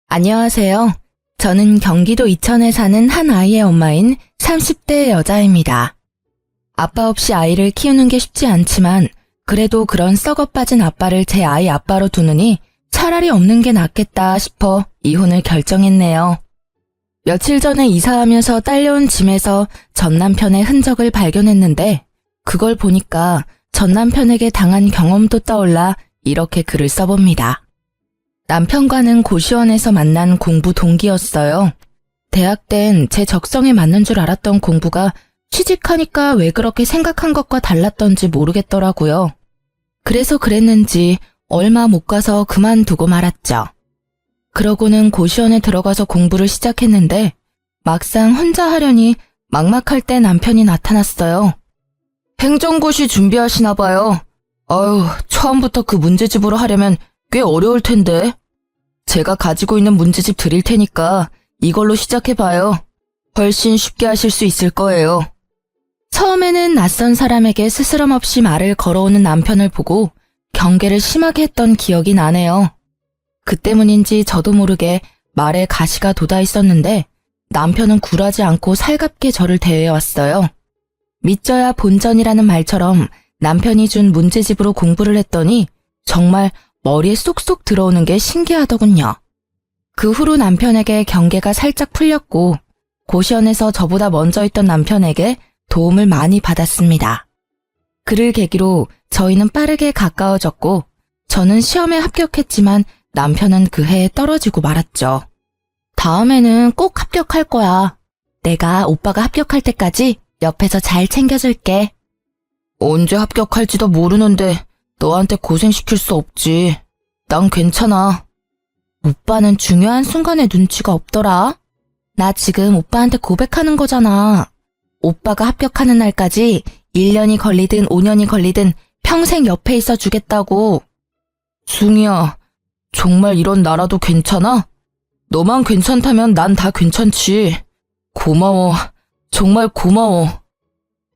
안녕하세요. 저는 경기도 이천에 사는 한 아이의 엄마인 30대 여자입니다. 아빠 없이 아이를 키우는 게 쉽지 않지만 그래도 그런 썩어 빠진 아빠를 제 아이 아빠로 두느니 차라리 없는 게 낫겠다 싶어 이혼을 결정했네요. 며칠 전에 이사하면서 딸려온 짐에서 전 남편의 흔적을 발견했는데 그걸 보니까 전 남편에게 당한 경험도 떠올라 이렇게 글을 써봅니다. 남편과는 고시원에서 만난 공부 동기였어요. 대학 땐 제 적성에 맞는 줄 알았던 공부가 취직하니까 왜 그렇게 생각한 것과 달랐던지 모르겠더라고요. 그래서 그랬는지 얼마 못 가서 그만두고 말았죠. 그러고는 고시원에 들어가서 공부를 시작했는데 막상 혼자 하려니 막막할 때 남편이 나타났어요. 행정고시 준비하시나 봐요. 아유, 처음부터 그 문제집으로 하려면 꽤 어려울 텐데. 제가 가지고 있는 문제집 드릴 테니까 이걸로 시작해봐요. 훨씬 쉽게 하실 수 있을 거예요. 처음에는 낯선 사람에게 스스럼 없이 말을 걸어오는 남편을 보고 경계를 심하게 했던 기억이 나네요. 그 때문인지 저도 모르게 말에 가시가 돋아 있었는데 남편은 굴하지 않고 살갑게 저를 대해왔어요. 믿져야 본전이라는 말처럼 남편이 준 문제집으로 공부를 했더니 정말 머리에 쏙쏙 들어오는 게 신기하더군요. 그 후로 남편에게 경계가 살짝 풀렸고 고시원에서 저보다 먼저 있던 남편에게 도움을 많이 받았습니다. 그를 계기로 저희는 빠르게 가까워졌고 저는 시험에 합격했지만 남편은 그 해에 떨어지고 말았죠. 다음에는 꼭 합격할 거야. 내가 오빠가 합격할 때까지 옆에서 잘 챙겨줄게. 언제 합격할지도 모르는데 너한테 고생시킬 수 없지. 난 괜찮아. 오빠는 중요한 순간에 눈치가 없더라. 나 지금 오빠한테 고백하는 거잖아. 오빠가 합격하는 날까지 1년이 걸리든 5년이 걸리든 평생 옆에 있어 주겠다고. 숭이야, 정말 이런 나라도 괜찮아? 너만 괜찮다면 난 다 괜찮지. 고마워. 정말 고마워.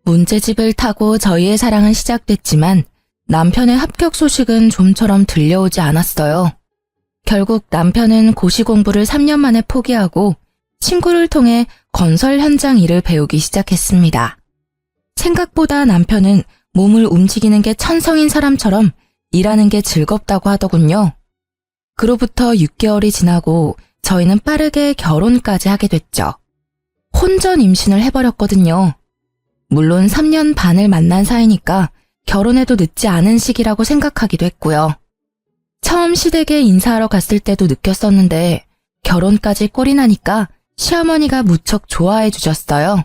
문제집을 타고 저희의 사랑은 시작됐지만 남편의 합격 소식은 좀처럼 들려오지 않았어요. 결국 남편은 고시 공부를 3년 만에 포기하고 친구를 통해 건설 현장 일을 배우기 시작했습니다. 생각보다 남편은 몸을 움직이는 게 천성인 사람처럼 일하는 게 즐겁다고 하더군요. 그로부터 6개월이 지나고 저희는 빠르게 결혼까지 하게 됐죠. 혼전 임신을 해버렸거든요. 물론 3년 반을 만난 사이니까 결혼해도 늦지 않은 시기라고 생각하기도 했고요. 처음 시댁에 인사하러 갔을 때도 느꼈었는데 결혼까지 꼴이 나니까 시어머니가 무척 좋아해 주셨어요.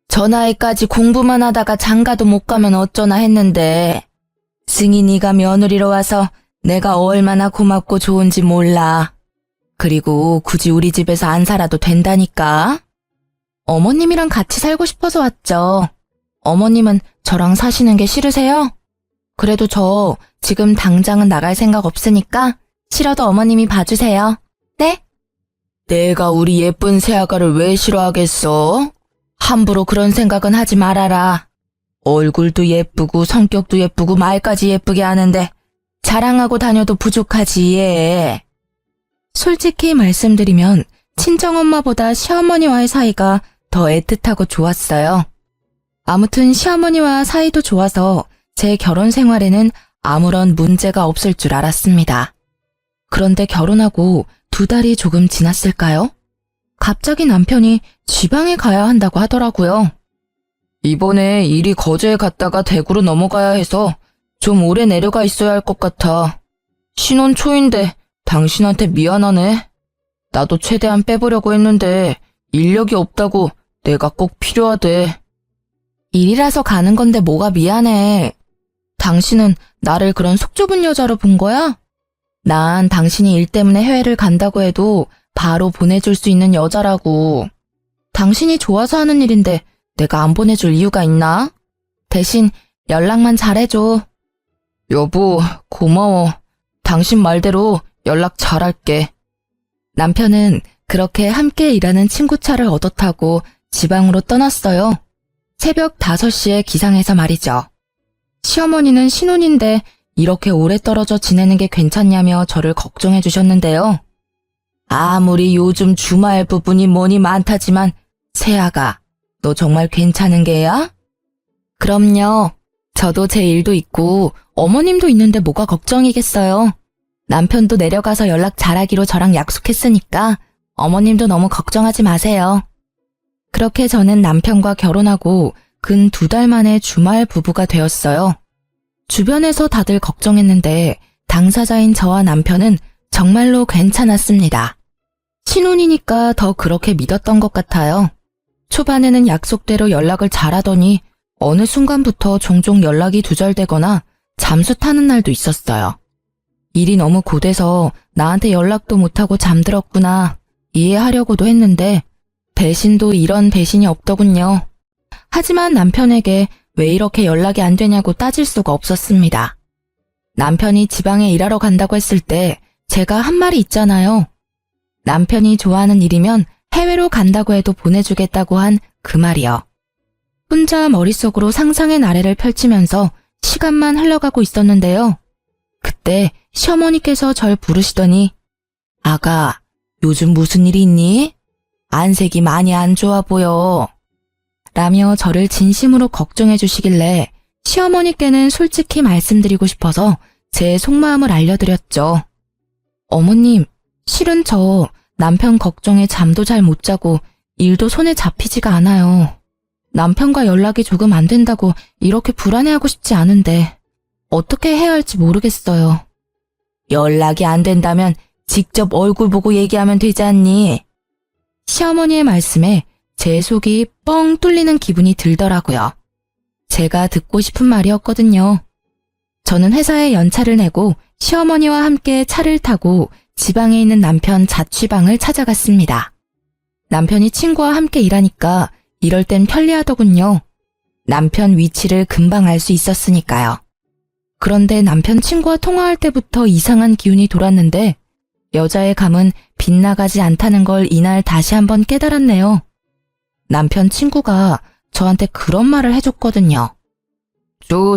저 나이까지 공부만 하다가 장가도 못 가면 어쩌나 했는데 승희 네가 며느리로 와서 내가 얼마나 고맙고 좋은지 몰라. 그리고 굳이 우리 집에서 안 살아도 된다니까. 어머님이랑 같이 살고 싶어서 왔죠. 어머님은 저랑 사시는 게 싫으세요? 그래도 저 지금 당장은 나갈 생각 없으니까 싫어도 어머님이 봐주세요. 네? 내가 우리 예쁜 새아가를 왜 싫어하겠어? 함부로 그런 생각은 하지 말아라. 얼굴도 예쁘고 성격도 예쁘고 말까지 예쁘게 하는데 자랑하고 다녀도 부족하지 얘. 솔직히 말씀드리면 친정엄마보다 시어머니와의 사이가 더 애틋하고 좋았어요. 아무튼 시어머니와 사이도 좋아서 제 결혼 생활에는 아무런 문제가 없을 줄 알았습니다. 그런데 결혼하고 2달이 조금 지났을까요? 갑자기 남편이 지방에 가야 한다고 하더라고요. 이번에 일이 거제에 갔다가 대구로 넘어가야 해서 좀 오래 내려가 있어야 할 것 같아. 신혼 초인데 당신한테 미안하네. 나도 최대한 빼보려고 했는데 인력이 없다고 내가 꼭 필요하대. 일이라서 가는 건데 뭐가 미안해. 당신은 나를 그런 속 좁은 여자로 본 거야? 난 당신이 일 때문에 해외를 간다고 해도 바로 보내줄 수 있는 여자라고. 당신이 좋아서 하는 일인데 내가 안 보내줄 이유가 있나? 대신 연락만 잘해줘. 여보, 고마워. 당신 말대로 연락 잘할게. 남편은 그렇게 함께 일하는 친구 차를 얻어 타고 지방으로 떠났어요. 새벽 5시에 기상해서 말이죠. 시어머니는 신혼인데 이렇게 오래 떨어져 지내는 게 괜찮냐며 저를 걱정해 주셨는데요. 아무리 요즘 주말 부분이 뭐니 많다지만 세아가 너 정말 괜찮은 게야? 그럼요. 저도 제 일도 있고 어머님도 있는데 뭐가 걱정이겠어요. 남편도 내려가서 연락 잘하기로 저랑 약속했으니까 어머님도 너무 걱정하지 마세요. 그렇게 저는 남편과 결혼하고 근 2달 만에 주말 부부가 되었어요. 주변에서 다들 걱정했는데 당사자인 저와 남편은 정말로 괜찮았습니다. 신혼이니까 더 그렇게 믿었던 것 같아요. 초반에는 약속대로 연락을 잘하더니 어느 순간부터 종종 연락이 두절되거나 잠수 타는 날도 있었어요. 일이 너무 고돼서 나한테 연락도 못하고 잠들었구나 이해하려고도 했는데 배신도 이런 배신이 없더군요. 하지만 남편에게 왜 이렇게 연락이 안 되냐고 따질 수가 없었습니다. 남편이 지방에 일하러 간다고 했을 때 제가 한 말이 있잖아요. 남편이 좋아하는 일이면 해외로 간다고 해도 보내주겠다고 한 그 말이요. 혼자 머릿속으로 상상의 나래를 펼치면서 시간만 흘러가고 있었는데요. 그때 시어머니께서 절 부르시더니 아가, 요즘 무슨 일이 있니? 안색이 많이 안 좋아 보여. 라며 저를 진심으로 걱정해 주시길래 시어머니께는 솔직히 말씀드리고 싶어서 제 속마음을 알려드렸죠. 어머님, 실은 저 남편 걱정에 잠도 잘 못 자고 일도 손에 잡히지가 않아요. 남편과 연락이 조금 안 된다고 이렇게 불안해하고 싶지 않은데 어떻게 해야 할지 모르겠어요. 연락이 안 된다면 직접 얼굴 보고 얘기하면 되지 않니? 시어머니의 말씀에 제 속이 뻥 뚫리는 기분이 들더라고요. 제가 듣고 싶은 말이었거든요. 저는 회사에 연차를 내고 시어머니와 함께 차를 타고 지방에 있는 남편 자취방을 찾아갔습니다. 남편이 친구와 함께 일하니까 이럴 땐 편리하더군요. 남편 위치를 금방 알 수 있었으니까요. 그런데 남편 친구와 통화할 때부터 이상한 기운이 돌았는데 여자의 감은 빗나가지 않다는 걸 이날 다시 한번 깨달았네요. 남편 친구가 저한테 그런 말을 해줬거든요.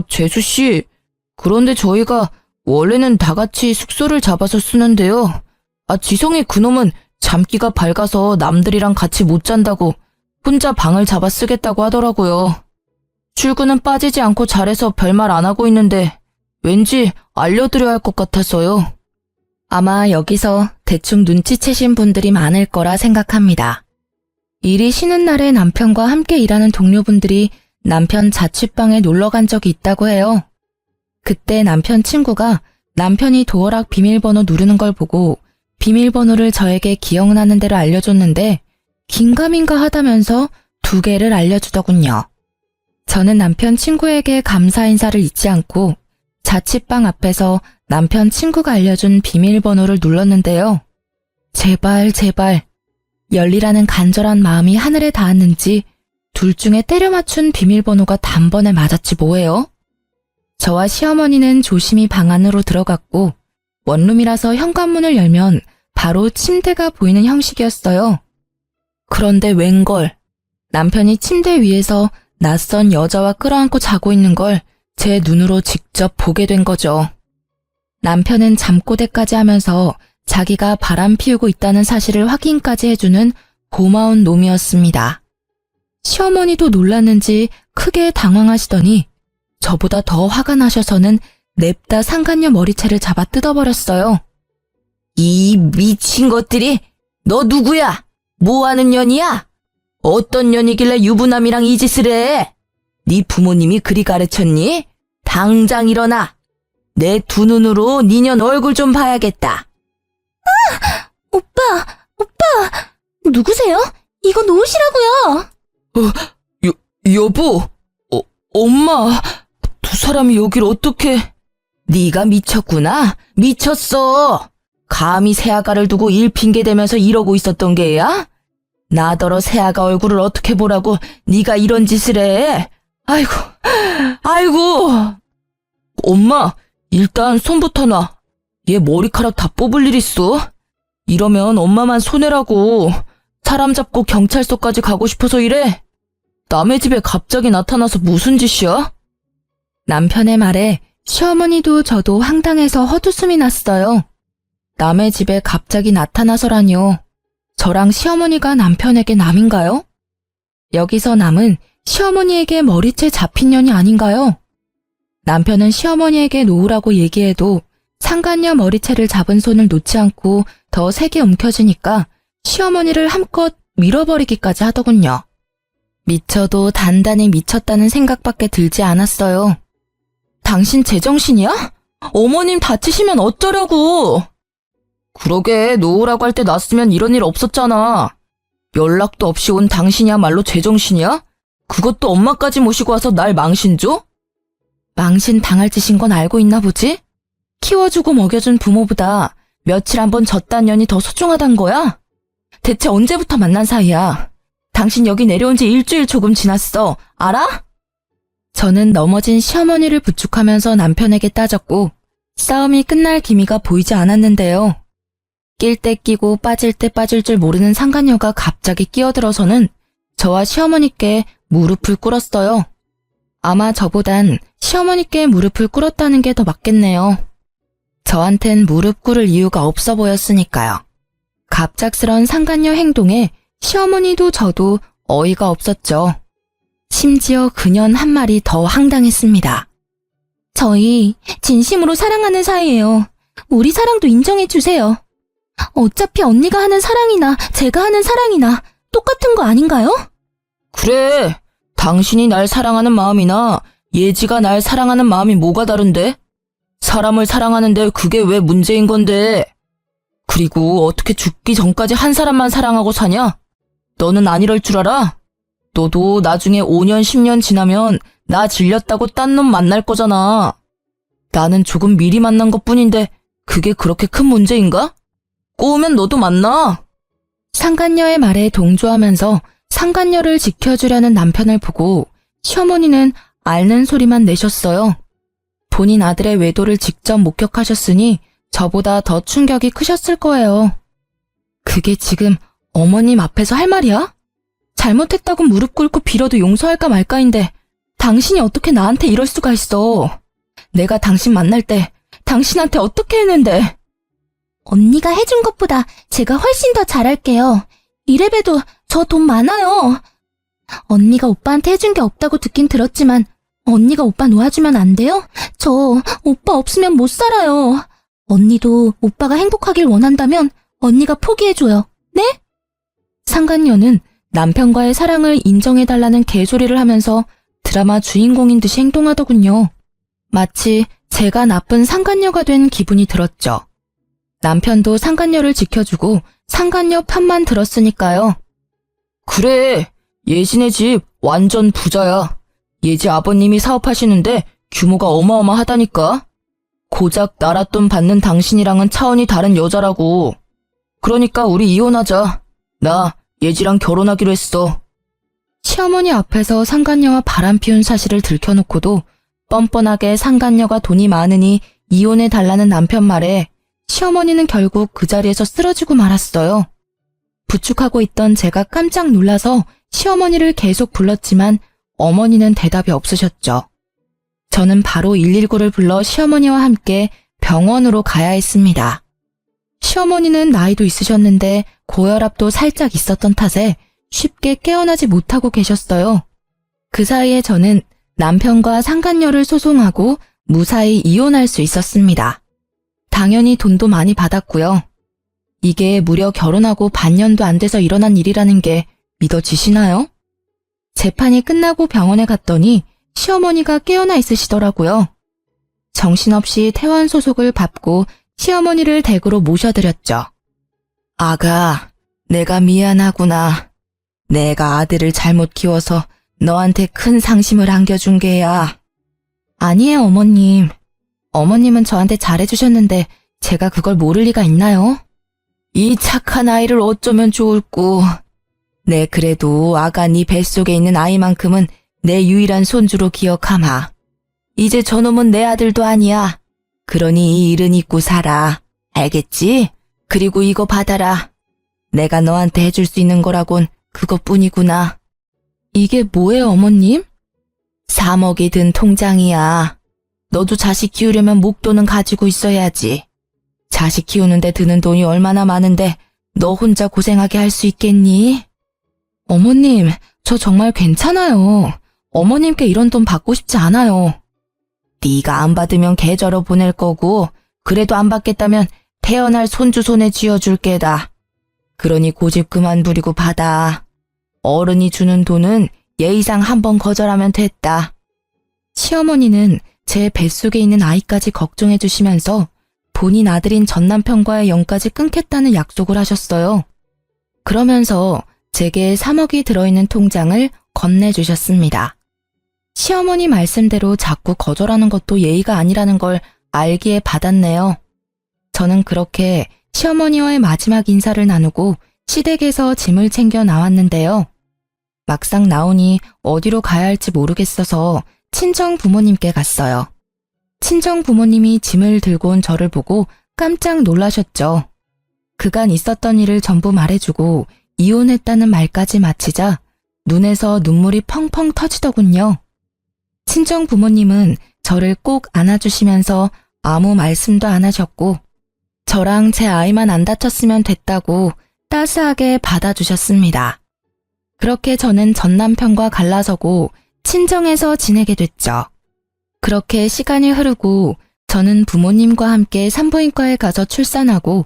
재수씨, 그런데 저희가 원래는 다 같이 숙소를 잡아서 쓰는데요. 지성이 그놈은 잠기가 밝아서 남들이랑 같이 못 잔다고 혼자 방을 잡아 쓰겠다고 하더라고요. 출근은 빠지지 않고 잘해서 별말 안 하고 있는데 왠지 알려드려야 할 것 같아서요. 아마 여기서 대충 눈치채신 분들이 많을 거라 생각합니다. 일이 쉬는 날에 남편과 함께 일하는 동료분들이 남편 자취방에 놀러 간 적이 있다고 해요. 그때 남편 친구가 남편이 도어락 비밀번호 누르는 걸 보고 비밀번호를 저에게 기억나는 대로 알려줬는데 긴가민가 하다면서 2개를 알려주더군요. 저는 남편 친구에게 감사 인사를 잊지 않고 자취방 앞에서 남편 친구가 알려준 비밀번호를 눌렀는데요. 제발 열리라는 간절한 마음이 하늘에 닿았는지 둘 중에 때려 맞춘 비밀번호가 단번에 맞았지 뭐예요? 저와 시어머니는 조심히 방 안으로 들어갔고 원룸이라서 현관문을 열면 바로 침대가 보이는 형식이었어요. 그런데 웬걸, 남편이 침대 위에서 낯선 여자와 끌어안고 자고 있는 걸 제 눈으로 직접 보게 된 거죠. 남편은 잠꼬대까지 하면서 자기가 바람 피우고 있다는 사실을 확인까지 해주는 고마운 놈이었습니다. 시어머니도 놀랐는지 크게 당황하시더니 저보다 더 화가 나셔서는 냅다 상간녀 머리채를 잡아 뜯어버렸어요. 이 미친 것들이, 너 누구야? 뭐하는 년이야? 어떤 년이길래 유부남이랑 이 짓을 해? 네 부모님이 그리 가르쳤니? 당장 일어나. 내 2눈으로 니년 얼굴 좀 봐야겠다. 오빠, 누구세요? 이거 놓으시라고요. 여보, 엄마, 2사람이 여길 어떻게... 네가 미쳤구나. 미쳤어. 감히 새아가를 두고 일 핑계대면서 이러고 있었던 게야? 나더러 새아가 얼굴을 어떻게 보라고 네가 이런 짓을 해. 아이고. 엄마, 일단 손부터 놔. 얘 머리카락 다 뽑을 일 있어. 이러면 엄마만 손해라고. 사람 잡고 경찰서까지 가고 싶어서 이래. 남의 집에 갑자기 나타나서 무슨 짓이야? 남편의 말에 시어머니도 저도 황당해서 헛웃음이 났어요. 남의 집에 갑자기 나타나서라니요. 저랑 시어머니가 남편에게 남인가요? 여기서 남은 시어머니에게 머리채 잡힌 년이 아닌가요? 남편은 시어머니에게 놓으라고 얘기해도 상간녀 머리채를 잡은 손을 놓지 않고 더 세게 움켜쥐니까 시어머니를 함껏 밀어버리기까지 하더군요. 미쳐도 단단히 미쳤다는 생각밖에 들지 않았어요. 당신 제정신이야? 어머님 다치시면 어쩌려고? 그러게, 놓으라고 할 때 놨으면 이런 일 없었잖아. 연락도 없이 온 당신이야말로 제정신이야? 그것도 엄마까지 모시고 와서 날 망신 줘? 망신 당할 짓인 건 알고 있나 보지? 키워주고 먹여준 부모보다 며칠 한번 졌단 년이 더 소중하단 거야? 대체 언제부터 만난 사이야? 당신 여기 내려온 지 일주일 조금 지났어. 알아? 저는 넘어진 시어머니를 부축하면서 남편에게 따졌고 싸움이 끝날 기미가 보이지 않았는데요. 낄 때 끼고 빠질 때 빠질 줄 모르는 상간녀가 갑자기 끼어들어서는 저와 시어머니께 무릎을 꿇었어요. 아마 저보단 시어머니께 무릎을 꿇었다는 게 더 맞겠네요. 저한텐 무릎 꿇을 이유가 없어 보였으니까요. 갑작스런 상간녀 행동에 시어머니도 저도 어이가 없었죠. 심지어 그년 한 말이 더 황당했습니다. 저희 진심으로 사랑하는 사이예요. 우리 사랑도 인정해주세요. 어차피 언니가 하는 사랑이나 제가 하는 사랑이나 똑같은 거 아닌가요? 그래, 당신이 날 사랑하는 마음이나 예지가 날 사랑하는 마음이 뭐가 다른데? 사람을 사랑하는데 그게 왜 문제인 건데? 그리고 어떻게 죽기 전까지 한 사람만 사랑하고 사냐? 너는 안 이럴 줄 알아? 너도 나중에 5년, 10년 지나면 나 질렸다고 딴 놈 만날 거잖아. 나는 조금 미리 만난 것뿐인데 그게 그렇게 큰 문제인가? 꼬우면 너도 만나. 상간녀의 말에 동조하면서 상간녀를 지켜주려는 남편을 보고 시어머니는 앓는 소리만 내셨어요. 본인 아들의 외도를 직접 목격하셨으니 저보다 더 충격이 크셨을 거예요. 그게 지금 어머님 앞에서 할 말이야? 잘못했다고 무릎 꿇고 빌어도 용서할까 말까인데 당신이 어떻게 나한테 이럴 수가 있어. 내가 당신 만날 때 당신한테 어떻게 했는데. 언니가 해준 것보다 제가 훨씬 더 잘할게요. 이래봬도 저 돈 많아요. 언니가 오빠한테 해준 게 없다고 듣긴 들었지만 언니가 오빠 놓아주면 안 돼요? 저 오빠 없으면 못 살아요. 언니도 오빠가 행복하길 원한다면 언니가 포기해줘요. 네? 상간녀는 남편과의 사랑을 인정해달라는 개소리를 하면서 드라마 주인공인 듯이 행동하더군요. 마치 제가 나쁜 상간녀가 된 기분이 들었죠. 남편도 상간녀를 지켜주고 상간녀 편만 들었으니까요. 그래, 예진의 집 완전 부자야. 예지 아버님이 사업하시는데 규모가 어마어마하다니까. 고작 나라 돈 받는 당신이랑은 차원이 다른 여자라고. 그러니까 우리 이혼하자. 나 예지랑 결혼하기로 했어. 시어머니 앞에서 상간녀와 바람 피운 사실을 들켜놓고도 뻔뻔하게 상간녀가 돈이 많으니 이혼해달라는 남편 말에 시어머니는 결국 그 자리에서 쓰러지고 말았어요. 부축하고 있던 제가 깜짝 놀라서 시어머니를 계속 불렀지만 어머니는 대답이 없으셨죠. 저는 바로 119를 불러 시어머니와 함께 병원으로 가야 했습니다. 시어머니는 나이도 있으셨는데 고혈압도 살짝 있었던 탓에 쉽게 깨어나지 못하고 계셨어요. 그 사이에 저는 남편과 상간녀를 소송하고 무사히 이혼할 수 있었습니다. 당연히 돈도 많이 받았고요. 이게 무려 결혼하고 반년도 안 돼서 일어난 일이라는 게 믿어지시나요? 재판이 끝나고 병원에 갔더니 시어머니가 깨어나 있으시더라고요. 정신없이 퇴원 소속을 받고 시어머니를 댁으로 모셔드렸죠. 아가, 내가 미안하구나. 내가 아들을 잘못 키워서 너한테 큰 상심을 안겨준 게야. 아니에요, 어머님. 어머님은 저한테 잘해주셨는데 제가 그걸 모를 리가 있나요? 이 착한 아이를 어쩌면 좋을꼬. 네, 그래도 아가 네 뱃속에 있는 아이만큼은 내 유일한 손주로 기억하마. 이제 저놈은 내 아들도 아니야. 그러니 이 일은 잊고 살아. 알겠지? 그리고 이거 받아라. 내가 너한테 해줄 수 있는 거라곤 그것뿐이구나. 이게 뭐예요, 어머님? 3억이 든 통장이야. 너도 자식 키우려면 목돈은 가지고 있어야지. 자식 키우는데 드는 돈이 얼마나 많은데 너 혼자 고생하게 할 수 있겠니? 어머님, 저 정말 괜찮아요. 어머님께 이런 돈 받고 싶지 않아요. 네가 안 받으면 계좌로 보낼 거고 그래도 안 받겠다면 태어날 손주 손에 쥐어줄 게다. 그러니 고집 그만 부리고 받아. 어른이 주는 돈은 예의상 한 번 거절하면 됐다. 시어머니는 제 뱃속에 있는 아이까지 걱정해 주시면서 본인 아들인 전 남편과의 연까지 끊겠다는 약속을 하셨어요. 그러면서 제게 3억이 들어있는 통장을 건네주셨습니다. 시어머니 말씀대로 자꾸 거절하는 것도 예의가 아니라는 걸 알기에 받았네요. 저는 그렇게 시어머니와의 마지막 인사를 나누고 시댁에서 짐을 챙겨 나왔는데요. 막상 나오니 어디로 가야 할지 모르겠어서 친정 부모님께 갔어요. 친정 부모님이 짐을 들고 온 저를 보고 깜짝 놀라셨죠. 그간 있었던 일을 전부 말해주고 이혼했다는 말까지 마치자 눈에서 눈물이 펑펑 터지더군요. 친정 부모님은 저를 꼭 안아주시면서 아무 말씀도 안 하셨고 저랑 제 아이만 안 다쳤으면 됐다고 따스하게 받아주셨습니다. 그렇게 저는 전 남편과 갈라서고 친정에서 지내게 됐죠. 그렇게 시간이 흐르고 저는 부모님과 함께 산부인과에 가서 출산하고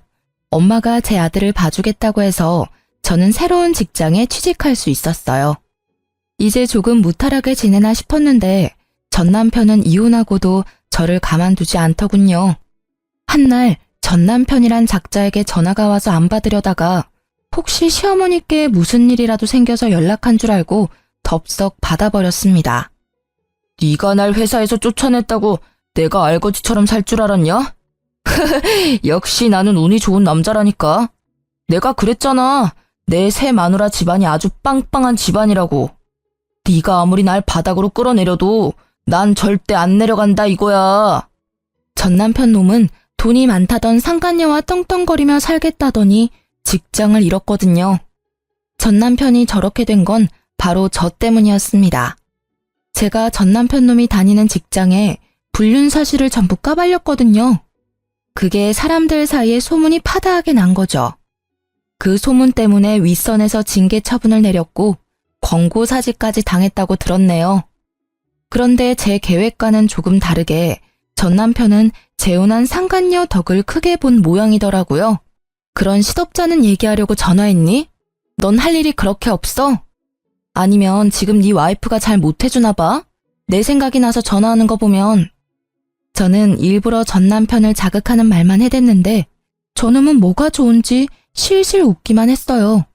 엄마가 제 아들을 봐주겠다고 해서 저는 새로운 직장에 취직할 수 있었어요. 이제 조금 무탈하게 지내나 싶었는데 전 남편은 이혼하고도 저를 가만두지 않더군요. 한날 전 남편이란 작자에게 전화가 와서 안 받으려다가 혹시 시어머니께 무슨 일이라도 생겨서 연락한 줄 알고 덥석 받아버렸습니다. 네가 날 회사에서 쫓아냈다고 내가 알거지처럼 살 줄 알았냐? 역시 나는 운이 좋은 남자라니까. 내가 그랬잖아. 내 새 마누라 집안이 아주 빵빵한 집안이라고. 네가 아무리 날 바닥으로 끌어내려도 난 절대 안 내려간다 이거야. 전 남편 놈은 돈이 많다던 상간녀와 떵떵거리며 살겠다더니 직장을 잃었거든요. 전 남편이 저렇게 된 건 바로 저 때문이었습니다. 제가 전 남편 놈이 다니는 직장에 불륜 사실을 전부 까발렸거든요. 그게 사람들 사이에 소문이 파다하게 난 거죠. 그 소문 때문에 윗선에서 징계 처분을 내렸고 권고 사직까지 당했다고 들었네요. 그런데 제 계획과는 조금 다르게 전 남편은 재혼한 상간녀 덕을 크게 본 모양이더라고요. 그런 시덥잖은 얘기하려고 전화했니? 넌 할 일이 그렇게 없어? 아니면 지금 네 와이프가 잘 못해주나 봐? 내 생각이 나서 전화하는 거 보면. 저는 일부러 전 남편을 자극하는 말만 해댔는데 저놈은 뭐가 좋은지 실실 웃기만 했어요.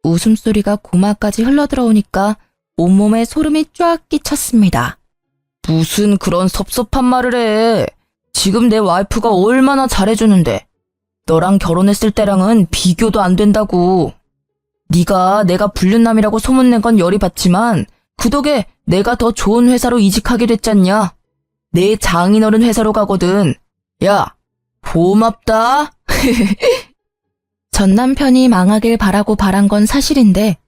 웃음소리가 고마까지 흘러들어오니까 온몸에 소름이 쫙 끼쳤습니다. 무슨 그런 섭섭한 말을 해. 지금 내 와이프가 얼마나 잘해주는데. 너랑 결혼했을 때랑은 비교도 안 된다고. 네가 내가 불륜남이라고 소문낸 건 열이 받지만 그 덕에 내가 더 좋은 회사로 이직하게 됐잖냐. 내 장인어른 회사로 가거든. 야, 고맙다. 전 남편이 망하길 바라고 바란 건 사실인데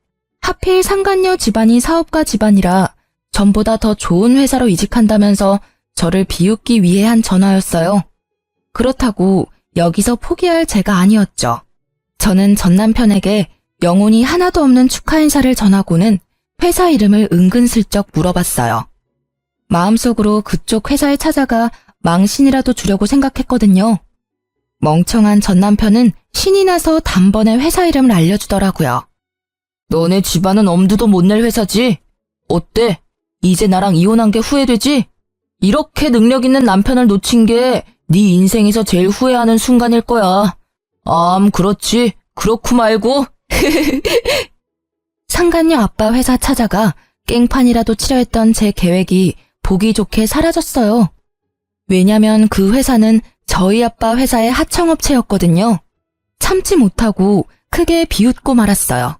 하필 상간녀 집안이 사업가 집안이라 전보다 더 좋은 회사로 이직한다면서 저를 비웃기 위해 한 전화였어요. 그렇다고 여기서 포기할 제가 아니었죠. 저는 전 남편에게 영혼이 하나도 없는 축하 인사를 전하고는 회사 이름을 은근슬쩍 물어봤어요. 마음속으로 그쪽 회사에 찾아가 망신이라도 주려고 생각했거든요. 멍청한 전 남편은 신이 나서 단번에 회사 이름을 알려주더라고요. 너네 집안은 엄두도 못 낼 회사지? 어때? 이제 나랑 이혼한 게 후회되지? 이렇게 능력 있는 남편을 놓친 게 네 인생에서 제일 후회하는 순간일 거야. 그렇지. 그렇고 말고. 상간녀 아빠 회사 찾아가 깽판이라도 치려 했던 제 계획이 보기 좋게 사라졌어요. 왜냐면 그 회사는 저희 아빠 회사의 하청업체였거든요. 참지 못하고 크게 비웃고 말았어요.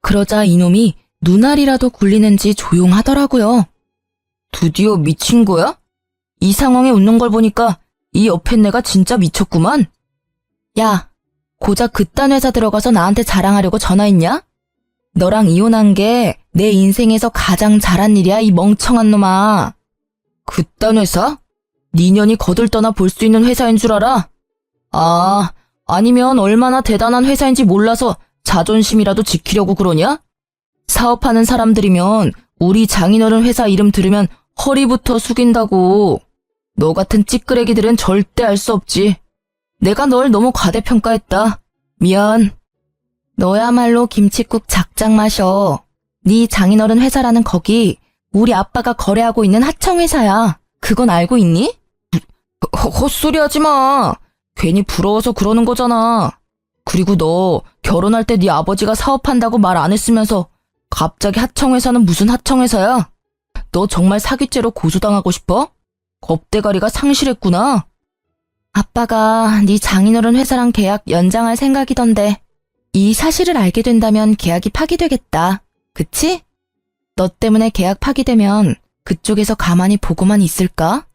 그러자 이놈이 눈알이라도 굴리는지 조용하더라고요. 드디어 미친 거야? 이 상황에 웃는 걸 보니까 이 옆에 내가 진짜 미쳤구만. 야, 고작 그딴 회사 들어가서 나한테 자랑하려고 전화했냐? 너랑 이혼한 게 내 인생에서 가장 잘한 일이야, 이 멍청한 놈아. 그딴 회사? 네 년이 거들떠나 볼 수 있는 회사인 줄 알아? 아니면 얼마나 대단한 회사인지 몰라서 자존심이라도 지키려고 그러냐? 사업하는 사람들이면 우리 장인어른 회사 이름 들으면 허리부터 숙인다고. 너 같은 찌끄레기들은 절대 알 수 없지. 내가 널 너무 과대평가했다. 미안. 너야말로 김칫국 작작 마셔. 네 장인어른 회사라는 거기 우리 아빠가 거래하고 있는 하청회사야. 그건 알고 있니? 헛소리 하지 마. 괜히 부러워서 그러는 거잖아. 그리고 너 결혼할 때 네 아버지가 사업한다고 말 안 했으면서 갑자기 하청회사는 무슨 하청회사야? 너 정말 사기죄로 고소당하고 싶어? 겁대가리가 상실했구나. 아빠가 네 장인어른 회사랑 계약 연장할 생각이던데 이 사실을 알게 된다면 계약이 파기되겠다. 그치? 너 때문에 계약 파기되면 그쪽에서 가만히 보고만 있을까?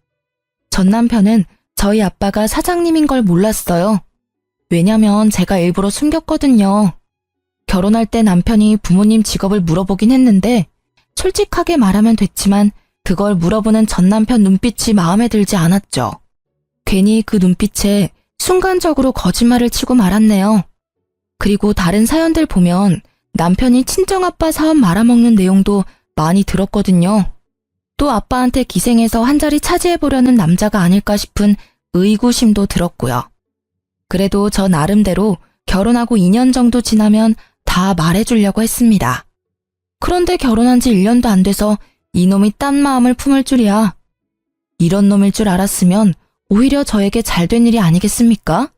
전 남편은 저희 아빠가 사장님인 걸 몰랐어요. 왜냐면 제가 일부러 숨겼거든요. 결혼할 때 남편이 부모님 직업을 물어보긴 했는데 솔직하게 말하면 됐지만 그걸 물어보는 전 남편 눈빛이 마음에 들지 않았죠. 괜히 그 눈빛에 순간적으로 거짓말을 치고 말았네요. 그리고 다른 사연들 보면 남편이 친정아빠 사업 말아먹는 내용도 많이 들었거든요. 또 아빠한테 기생해서 한 자리 차지해보려는 남자가 아닐까 싶은 의구심도 들었고요. 그래도 저 나름대로 결혼하고 2년 정도 지나면 다 말해주려고 했습니다. 그런데 결혼한 지 1년도 안 돼서 이놈이 딴 마음을 품을 줄이야. 이런 놈일 줄 알았으면 오히려 저에게 잘된 일이 아니겠습니까?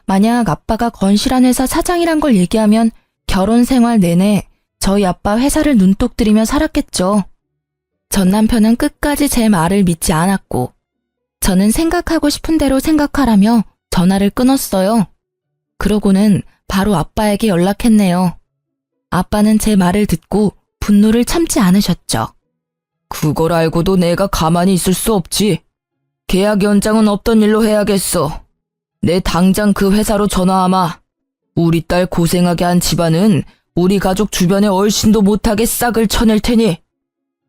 만약 아빠가 건실한 회사 사장이란 걸 얘기하면 결혼 생활 내내 저희 아빠 회사를 눈독 들이며 살았겠죠. 전 남편은 끝까지 제 말을 믿지 않았고 저는 생각하고 싶은 대로 생각하라며 전화를 끊었어요. 그러고는 바로 아빠에게 연락했네요. 아빠는 제 말을 듣고 분노를 참지 않으셨죠. 그걸 알고도 내가 가만히 있을 수 없지. 계약 연장은 없던 일로 해야겠어. 내 당장 그 회사로 전화하마. 우리 딸 고생하게 한 집안은 우리 가족 주변에 얼씬도 못하게 싹을 쳐낼 테니.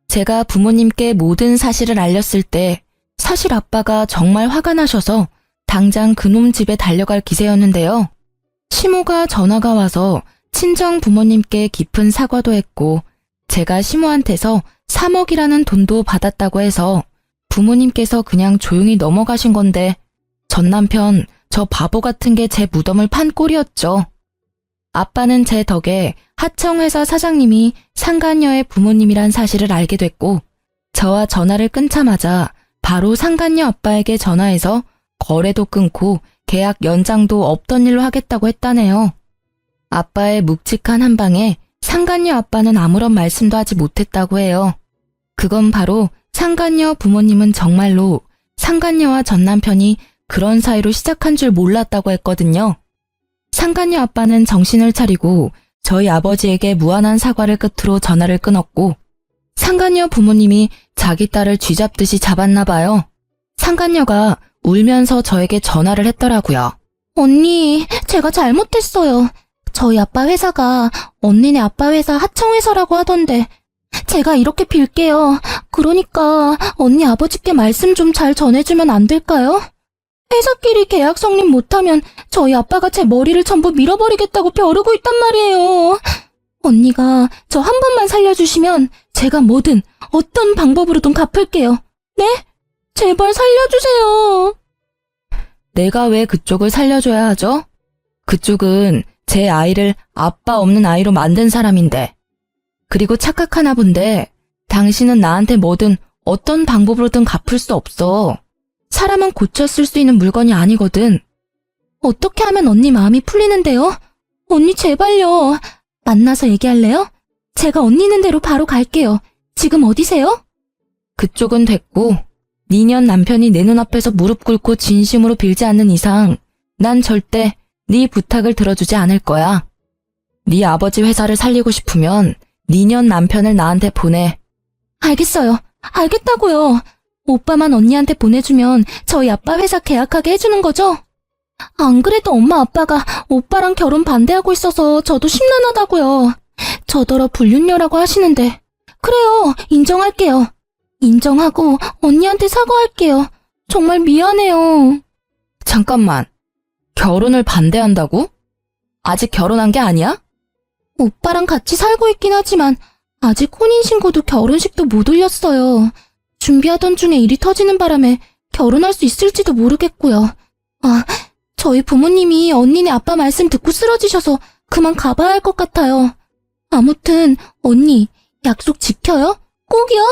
제가 부모님께 모든 사실을 알렸을 때 사실 아빠가 정말 화가 나셔서 당장 그놈 집에 달려갈 기세였는데요. 시모가 전화가 와서 친정 부모님께 깊은 사과도 했고 제가 시모한테서 3억이라는 돈도 받았다고 해서 부모님께서 그냥 조용히 넘어가신 건데 전 남편 저 바보 같은 게 제 무덤을 판 꼴이었죠. 아빠는 제 덕에 하청회사 사장님이 상간녀의 부모님이란 사실을 알게 됐고 저와 전화를 끊자마자 바로 상간녀 아빠에게 전화해서 거래도 끊고 계약 연장도 없던 일로 하겠다고 했다네요. 아빠의 묵직한 한방에 상간녀 아빠는 아무런 말씀도 하지 못했다고 해요. 그건 바로 상간녀 부모님은 정말로 상간녀와 전 남편이 그런 사이로 시작한 줄 몰랐다고 했거든요. 상간녀 아빠는 정신을 차리고 저희 아버지에게 무한한 사과를 끝으로 전화를 끊었고 상간녀 부모님이 자기 딸을 쥐잡듯이 잡았나 봐요. 상간녀가 울면서 저에게 전화를 했더라고요. 언니, 제가 잘못했어요. 저희 아빠 회사가 언니네 아빠 회사 하청회사라고 하던데 제가 이렇게 빌게요. 그러니까 언니 아버지께 말씀 좀 잘 전해주면 안 될까요? 회사끼리 계약 성립 못하면 저희 아빠가 제 머리를 전부 밀어버리겠다고 벼르고 있단 말이에요. 언니가 저 한 번만 살려주시면 제가 뭐든 어떤 방법으로든 갚을게요. 네? 제발 살려주세요. 내가 왜 그쪽을 살려줘야 하죠? 그쪽은 제 아이를 아빠 없는 아이로 만든 사람인데. 그리고 착각하나 본데 당신은 나한테 뭐든 어떤 방법으로든 갚을 수 없어. 사람은 고쳐 쓸 수 있는 물건이 아니거든. 어떻게 하면 언니 마음이 풀리는데요? 언니 제발요. 만나서 얘기할래요? 제가 언니 있는 대로 바로 갈게요. 지금 어디세요? 그쪽은 됐고 니년 남편이 내 눈앞에서 무릎 꿇고 진심으로 빌지 않는 이상 난 절대 네 부탁을 들어주지 않을 거야. 네 아버지 회사를 살리고 싶으면 니년 남편을 나한테 보내. 알겠어요. 알겠다고요. 오빠만 언니한테 보내주면 저희 아빠 회사 계약하게 해주는 거죠? 안 그래도 엄마 아빠가 오빠랑 결혼 반대하고 있어서 저도 심란하다고요. 저더러 불륜녀라고 하시는데. 그래요. 인정할게요. 인정하고 언니한테 사과할게요. 정말 미안해요. 잠깐만. 결혼을 반대한다고? 아직 결혼한 게 아니야? 오빠랑 같이 살고 있긴 하지만 아직 혼인신고도 결혼식도 못 올렸어요. 준비하던 중에 일이 터지는 바람에 결혼할 수 있을지도 모르겠고요. 아, 저희 부모님이 언니네 아빠 말씀 듣고 쓰러지셔서 그만 가봐야 할 것 같아요. 아무튼 언니 약속 지켜요? 꼭이요?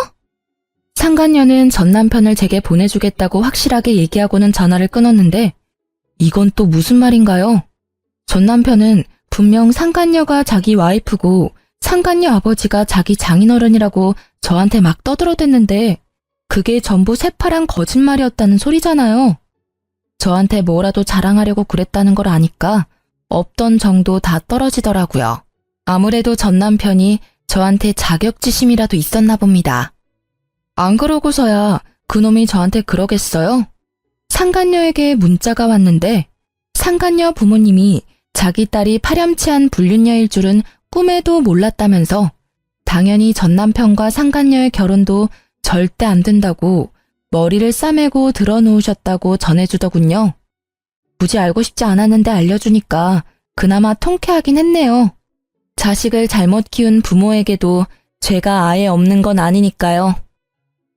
상간녀는 전 남편을 제게 보내주겠다고 확실하게 얘기하고는 전화를 끊었는데 이건 또 무슨 말인가요? 전 남편은 분명 상간녀가 자기 와이프고 상간녀 아버지가 자기 장인어른이라고 저한테 막 떠들어댔는데 그게 전부 새파란 거짓말이었다는 소리잖아요. 저한테 뭐라도 자랑하려고 그랬다는 걸 아니까 없던 정도 다 떨어지더라고요. 아무래도 전 남편이 저한테 자격지심이라도 있었나 봅니다. 안 그러고서야 그놈이 저한테 그러겠어요? 상간녀에게 문자가 왔는데 상간녀 부모님이 자기 딸이 파렴치한 불륜녀일 줄은 꿈에도 몰랐다면서 당연히 전 남편과 상간녀의 결혼도 절대 안 된다고 머리를 싸매고 들어놓으셨다고 전해주더군요. 굳이 알고 싶지 않았는데 알려주니까 그나마 통쾌하긴 했네요. 자식을 잘못 키운 부모에게도 죄가 아예 없는 건 아니니까요.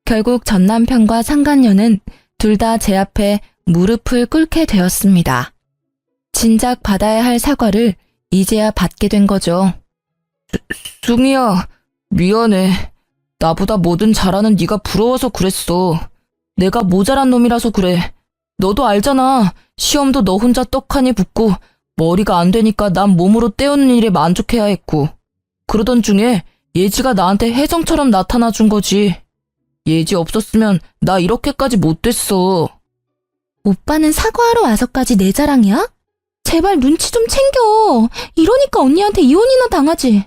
결국 전 남편과 상간녀는 둘 다 제 앞에 무릎을 꿇게 되었습니다. 진작 받아야 할 사과를 이제야 받게 된 거죠. 숭이야, 미안해. 나보다 뭐든 잘하는 네가 부러워서 그랬어. 내가 모자란 놈이라서 그래. 너도 알잖아. 시험도 너 혼자 떡하니 붙고 머리가 안 되니까 난 몸으로 때우는 일에 만족해야 했고. 그러던 중에 예지가 나한테 혜정처럼 나타나 준 거지. 예지 없었으면 나 이렇게까지 못 됐어. 오빠는 사과하러 와서까지 내 자랑이야? 제발 눈치 좀 챙겨. 이러니까 언니한테 이혼이나 당하지.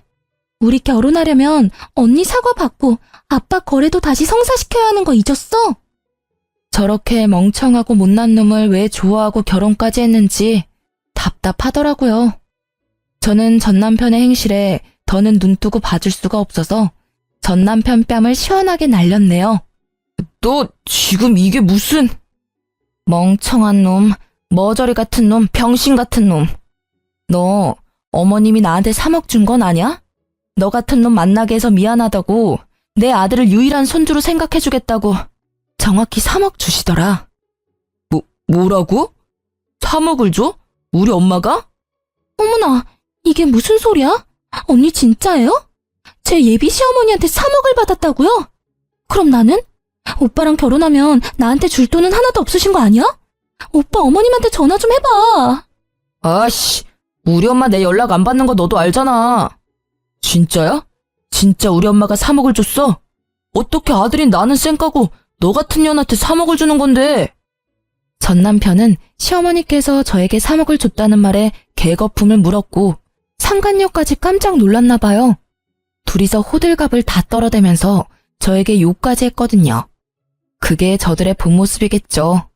우리 결혼하려면 언니 사과 받고 아빠 거래도 다시 성사시켜야 하는 거 잊었어? 저렇게 멍청하고 못난 놈을 왜 좋아하고 결혼까지 했는지 답답하더라고요. 저는 전 남편의 행실에 더는 눈뜨고 봐줄 수가 없어서 전 남편 뺨을 시원하게 날렸네요. 너 지금 이게 무슨... 멍청한 놈, 머저리 같은 놈, 병신 같은 놈. 너 어머님이 나한테 3억 준 건 아냐? 너 같은 놈 만나게 해서 미안하다고 내 아들을 유일한 손주로 생각해주겠다고 정확히 3억 주시더라. 뭐라고? 3억을 줘? 우리 엄마가? 어머나, 이게 무슨 소리야? 언니 진짜예요? 제 예비 시어머니한테 3억을 받았다고요? 그럼 나는? 오빠랑 결혼하면 나한테 줄 돈은 하나도 없으신 거 아니야? 오빠 어머님한테 전화 좀 해봐. 아씨, 우리 엄마 내 연락 안 받는 거 너도 알잖아. 진짜야? 진짜 우리 엄마가 3억을 줬어? 어떻게 아들인 나는 쌩까고 너 같은 년한테 3억을 주는 건데? 전 남편은 시어머니께서 저에게 3억을 줬다는 말에 개거품을 물었고 상간녀까지 깜짝 놀랐나 봐요. 둘이서 호들갑을 다 떨어대면서 저에게 욕까지 했거든요. 그게 저들의 본 모습이겠죠.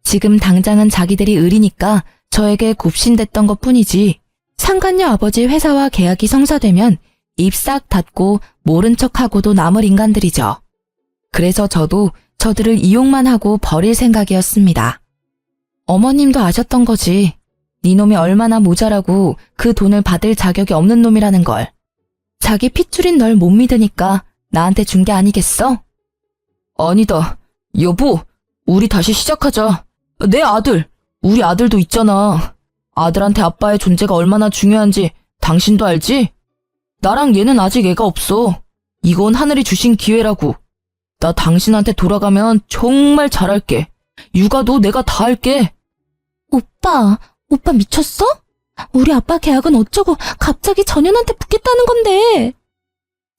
지금 당장은 자기들이 을이니까 저에게 굽신댔던 것뿐이지 상간녀 아버지 회사와 계약이 성사되면 입 싹 닫고 모른 척하고도 남을 인간들이죠. 그래서 저도 저들을 이용만 하고 버릴 생각이었습니다. 어머님도 아셨던 거지. 네 놈이 얼마나 모자라고 그 돈을 받을 자격이 없는 놈이라는 걸. 자기 핏줄인 널 못 믿으니까 나한테 준 게 아니겠어? 아니다. 여보, 우리 다시 시작하자. 내 아들, 우리 아들도 있잖아. 아들한테 아빠의 존재가 얼마나 중요한지 당신도 알지? 나랑 얘는 아직 애가 없어. 이건 하늘이 주신 기회라고. 나 당신한테 돌아가면 정말 잘할게. 육아도 내가 다 할게. 오빠 미쳤어? 우리 아빠 계약은 어쩌고 갑자기 전현한테 붙겠다는 건데.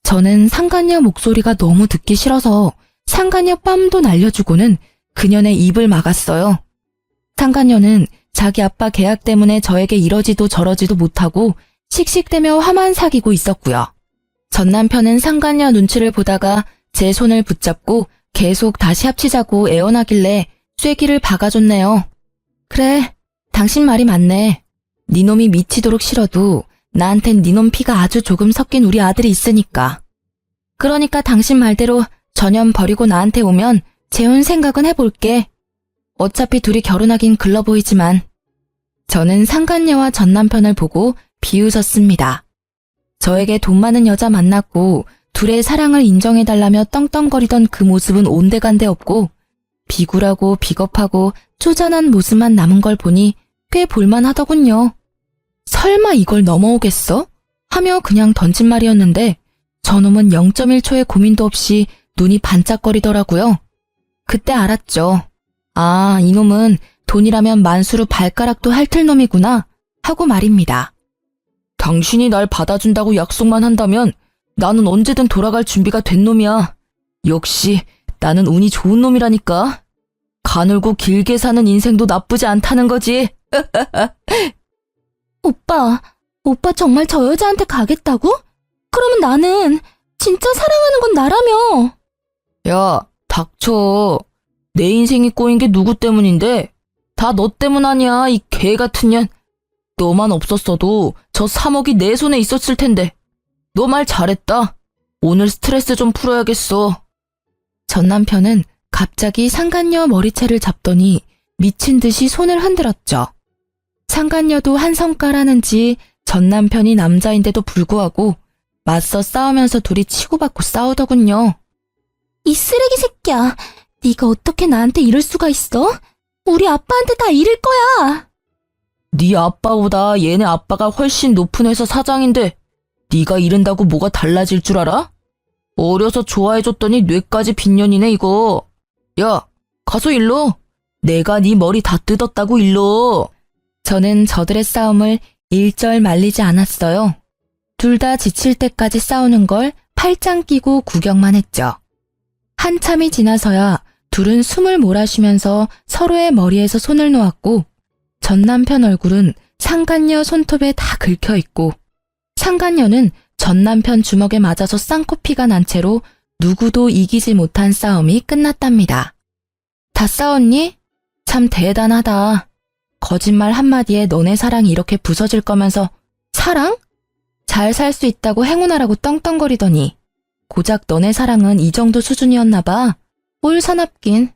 저는 상간녀 목소리가 너무 듣기 싫어서 상간녀 뺨도 날려주고는 그년의 입을 막았어요. 상간녀는 자기 아빠 계약 때문에 저에게 이러지도 저러지도 못하고 씩씩대며 화만 사귀고 있었고요. 전 남편은 상간녀 눈치를 보다가 제 손을 붙잡고 계속 다시 합치자고 애원하길래 쐐기를 박아줬네요. 그래, 당신 말이 맞네. 네 놈이 미치도록 싫어도 나한텐 네 놈 피가 아주 조금 섞인 우리 아들이 있으니까. 그러니까 당신 말대로 전현 버리고 나한테 오면 재혼 생각은 해볼게. 어차피 둘이 결혼하긴 글러 보이지만. 저는 상간녀와 전 남편을 보고 비웃었습니다. 저에게 돈 많은 여자 만났고 둘의 사랑을 인정해달라며 떵떵거리던 그 모습은 온데간데 없고 비굴하고 비겁하고 쪼잔한 모습만 남은 걸 보니 꽤 볼만하더군요. 설마 이걸 넘어오겠어? 하며 그냥 던진 말이었는데 저놈은 0.1초의 고민도 없이 눈이 반짝거리더라고요. 그때 알았죠. 아, 이놈은 돈이라면 만수르 발가락도 핥을 놈이구나 하고 말입니다. 당신이 날 받아준다고 약속만 한다면 나는 언제든 돌아갈 준비가 된 놈이야. 역시 나는 운이 좋은 놈이라니까. 가늘고 길게 사는 인생도 나쁘지 않다는 거지. 오빠 정말 저 여자한테 가겠다고? 그러면 나는 진짜 사랑하는 건 나라며. 야, 닥쳐. 내 인생이 꼬인 게 누구 때문인데? 다 너 때문 아니야, 이 개 같은 년. 너만 없었어도 저 3억이 내 손에 있었을 텐데. 너 말 잘했다. 오늘 스트레스 좀 풀어야겠어. 전 남편은 갑자기 상간녀 머리채를 잡더니 미친 듯이 손을 흔들었죠. 상간녀도 한 성깔하는지 전 남편이 남자인데도 불구하고 맞서 싸우면서 둘이 치고받고 싸우더군요. 이 쓰레기 새끼야. 네가 어떻게 나한테 이럴 수가 있어? 우리 아빠한테 다 이럴 거야. 네 아빠보다 얘네 아빠가 훨씬 높은 회사 사장인데 네가 이른다고 뭐가 달라질 줄 알아? 어려서 좋아해줬더니 뇌까지 빈년이네 이거. 야, 가서 일러. 내가 네 머리 다 뜯었다고 일러. 저는 저들의 싸움을 일절 말리지 않았어요. 둘 다 지칠 때까지 싸우는 걸 팔짱 끼고 구경만 했죠. 한참이 지나서야 둘은 숨을 몰아쉬면서 서로의 머리에서 손을 놓았고 전 남편 얼굴은 상간녀 손톱에 다 긁혀있고 상간녀는 전 남편 주먹에 맞아서 쌍코피가 난 채로 누구도 이기지 못한 싸움이 끝났답니다. 다 싸웠니? 참 대단하다. 거짓말 한마디에 너네 사랑이 이렇게 부서질 거면서 사랑? 잘 살 수 있다고 행운하라고 떵떵거리더니 고작 너네 사랑은 이 정도 수준이었나 봐. 올 사납긴.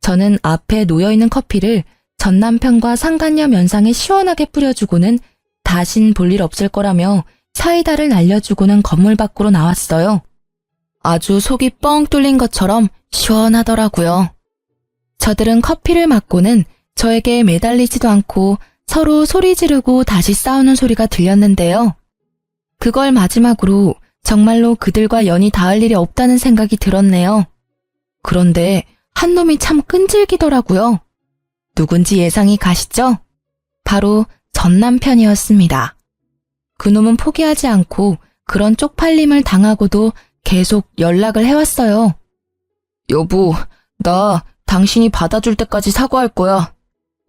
저는 앞에 놓여있는 커피를 전 남편과 상간녀 면상에 시원하게 뿌려주고는 다신 볼 일 없을 거라며 사이다를 날려주고는 건물 밖으로 나왔어요. 아주 속이 뻥 뚫린 것처럼 시원하더라고요. 저들은 커피를 마고는 저에게 매달리지도 않고 서로 소리 지르고 다시 싸우는 소리가 들렸는데요. 그걸 마지막으로 정말로 그들과 연이 닿을 일이 없다는 생각이 들었네요. 그런데 한 놈이 참 끈질기더라고요. 누군지 예상이 가시죠? 바로 전 남편이었습니다. 그놈은 포기하지 않고 그런 쪽팔림을 당하고도 계속 연락을 해왔어요. 여보, 나 당신이 받아줄 때까지 사과할 거야.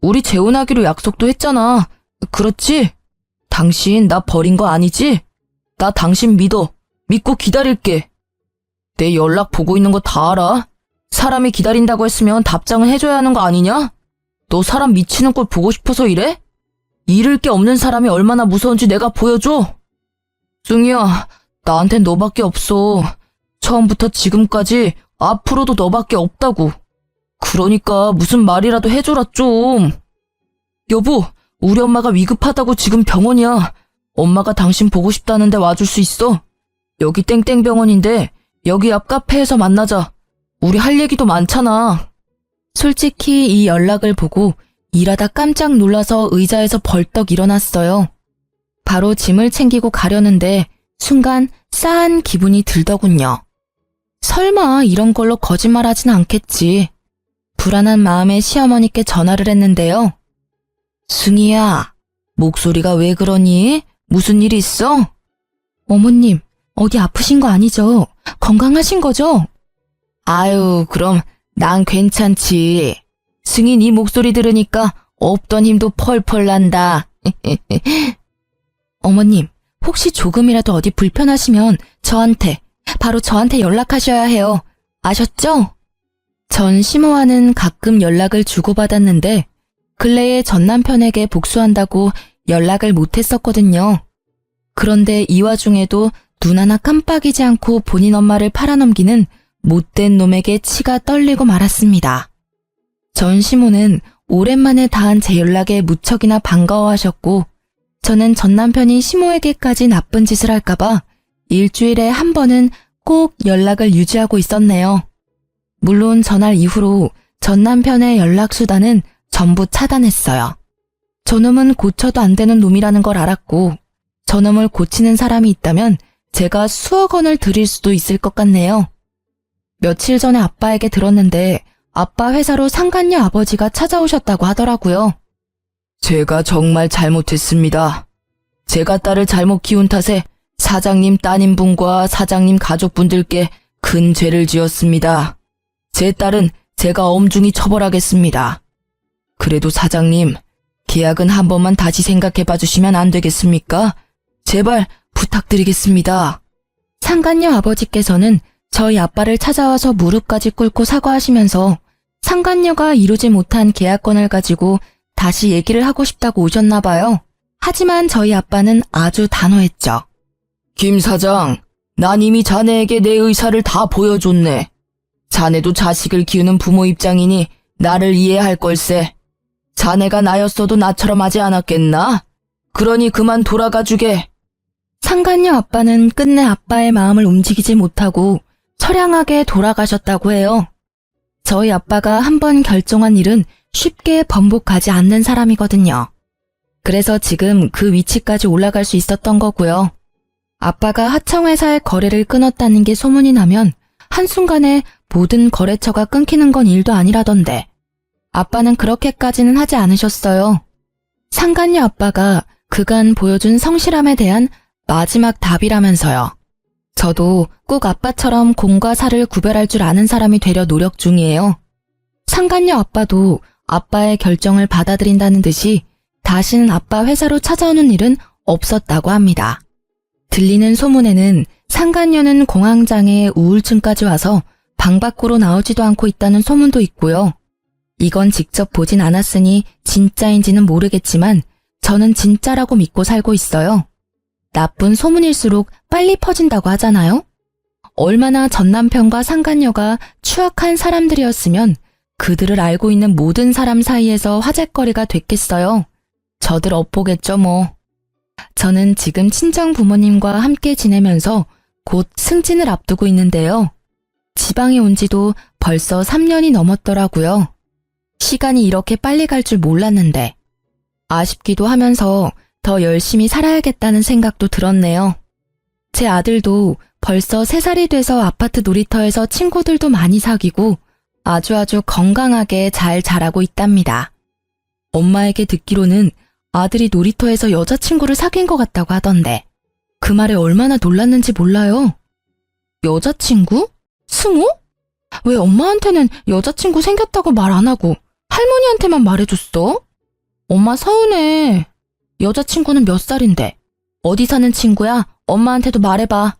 우리 재혼하기로 약속도 했잖아. 그렇지? 당신 나 버린 거 아니지? 나 당신 믿어. 믿고 기다릴게. 내 연락 보고 있는 거 다 알아. 사람이 기다린다고 했으면 답장은 해줘야 하는 거 아니냐? 너 사람 미치는 꼴 보고 싶어서 이래? 잃을 게 없는 사람이 얼마나 무서운지 내가 보여줘. 승희야, 나한텐 너밖에 없어. 처음부터 지금까지 앞으로도 너밖에 없다고. 그러니까 무슨 말이라도 해줘라 좀. 여보, 우리 엄마가 위급하다고 지금 병원이야. 엄마가 당신 보고 싶다는데 와줄 수 있어? 여기 땡땡병원인데 여기 앞 카페에서 만나자. 우리 할 얘기도 많잖아. 솔직히 이 연락을 보고 일하다 깜짝 놀라서 의자에서 벌떡 일어났어요. 바로 짐을 챙기고 가려는데 순간 싸한 기분이 들더군요. 설마 이런 걸로 거짓말하진 않겠지. 불안한 마음에 시어머니께 전화를 했는데요. 승희야, 목소리가 왜 그러니? 무슨 일 있어? 어머님, 어디 아프신 거 아니죠? 건강하신 거죠? 아유, 그럼 난 괜찮지. 승희 네 목소리 들으니까 없던 힘도 펄펄 난다. 어머님, 혹시 조금이라도 어디 불편하시면 바로 저한테 연락하셔야 해요. 아셨죠? 전 시모와는 가끔 연락을 주고받았는데 근래에 전 남편에게 복수한다고 연락을 못했었거든요. 그런데 이 와중에도 눈 하나 깜빡이지 않고 본인 엄마를 팔아넘기는 못된 놈에게 치가 떨리고 말았습니다. 전 시모는 오랜만에 닿은 제 연락에 무척이나 반가워하셨고, 저는 전 남편이 시모에게까지 나쁜 짓을 할까봐 일주일에 한 번은 꼭 연락을 유지하고 있었네요. 물론 전날 이후로 전 남편의 연락수단은 전부 차단했어요. 저놈은 고쳐도 안 되는 놈이라는 걸 알았고, 저놈을 고치는 사람이 있다면 제가 수억 원을 드릴 수도 있을 것 같네요. 며칠 전에 아빠에게 들었는데 아빠 회사로 상간녀 아버지가 찾아오셨다고 하더라고요. 제가 정말 잘못했습니다. 제가 딸을 잘못 키운 탓에 사장님 따님분과 사장님 가족분들께 큰 죄를 지었습니다. 제 딸은 제가 엄중히 처벌하겠습니다. 그래도 사장님, 계약은 한 번만 다시 생각해 봐주시면 안 되겠습니까? 제발 부탁드리겠습니다. 상간녀 아버지께서는 저희 아빠를 찾아와서 무릎까지 꿇고 사과하시면서 상간녀가 이루지 못한 계약권을 가지고 다시 얘기를 하고 싶다고 오셨나 봐요. 하지만 저희 아빠는 아주 단호했죠. 김 사장, 난 이미 자네에게 내 의사를 다 보여줬네. 자네도 자식을 키우는 부모 입장이니 나를 이해할 걸세. 자네가 나였어도 나처럼 하지 않았겠나? 그러니 그만 돌아가 주게. 상간녀 아빠는 끝내 아빠의 마음을 움직이지 못하고 처량하게 돌아가셨다고 해요. 저희 아빠가 한번 결정한 일은 쉽게 번복하지 않는 사람이거든요. 그래서 지금 그 위치까지 올라갈 수 있었던 거고요. 아빠가 하청회사의 거래를 끊었다는 게 소문이 나면 한순간에 모든 거래처가 끊기는 건 일도 아니라던데 아빠는 그렇게까지는 하지 않으셨어요. 상간녀 아빠가 그간 보여준 성실함에 대한 마지막 답이라면서요. 저도 꼭 아빠처럼 공과 사를 구별할 줄 아는 사람이 되려 노력 중이에요. 상간녀 아빠도 아빠의 결정을 받아들인다는 듯이 다시는 아빠 회사로 찾아오는 일은 없었다고 합니다. 들리는 소문에는 상간녀는 공황장애 우울증까지 와서 방 밖으로 나오지도 않고 있다는 소문도 있고요. 이건 직접 보진 않았으니 진짜인지는 모르겠지만 저는 진짜라고 믿고 살고 있어요. 나쁜 소문일수록 빨리 퍼진다고 하잖아요. 얼마나 전 남편과 상간녀가 추악한 사람들이었으면 그들을 알고 있는 모든 사람 사이에서 화제거리가 됐겠어요. 저들 엇보겠죠 뭐. 저는 지금 친정 부모님과 함께 지내면서 곧 승진을 앞두고 있는데요. 지방에 온 지도 벌써 3년이 넘었더라고요. 시간이 이렇게 빨리 갈 줄 몰랐는데 아쉽기도 하면서 더 열심히 살아야겠다는 생각도 들었네요. 제 아들도 벌써 3살이 돼서 아파트 놀이터에서 친구들도 많이 사귀고 아주 건강하게 잘 자라고 있답니다. 엄마에게 듣기로는 아들이 놀이터에서 여자친구를 사귄 것 같다고 하던데 그 말에 얼마나 놀랐는지 몰라요. 여자친구? 승우? 왜 엄마한테는 여자친구 생겼다고 말 안 하고 할머니한테만 말해줬어? 엄마 서운해. 여자친구는 몇 살인데? 어디 사는 친구야? 엄마한테도 말해봐.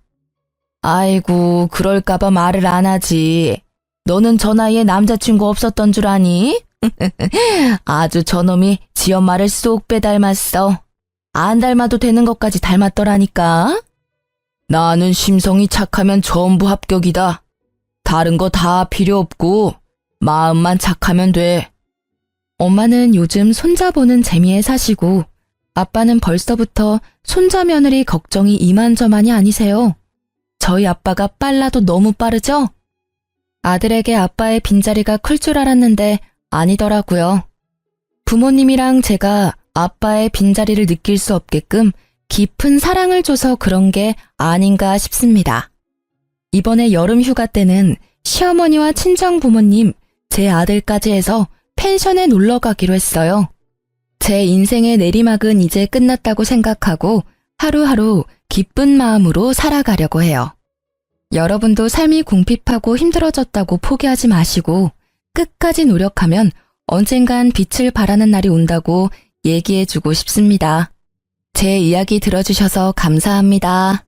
아이고, 그럴까봐 말을 안 하지. 너는 저 나이에 남자친구 없었던 줄 아니? 아주 저놈이 지 엄마를 쏙 빼닮았어. 안 닮아도 되는 것까지 닮았더라니까. 나는 심성이 착하면 전부 합격이다. 다른 거 다 필요 없고 마음만 착하면 돼. 엄마는 요즘 손자 보는 재미에 사시고 아빠는 벌써부터 손자 며느리 걱정이 이만저만이 아니세요. 저희 아빠가 빨라도 너무 빠르죠? 아들에게 아빠의 빈자리가 클 줄 알았는데 아니더라고요. 부모님이랑 제가 아빠의 빈자리를 느낄 수 없게끔 깊은 사랑을 줘서 그런 게 아닌가 싶습니다. 이번에 여름 휴가 때는 시어머니와 친정 부모님, 제 아들까지 해서 펜션에 놀러 가기로 했어요. 제 인생의 내리막은 이제 끝났다고 생각하고 하루하루 기쁜 마음으로 살아가려고 해요. 여러분도 삶이 궁핍하고 힘들어졌다고 포기하지 마시고 끝까지 노력하면 언젠간 빛을 발하는 날이 온다고 얘기해주고 싶습니다. 제 이야기 들어주셔서 감사합니다.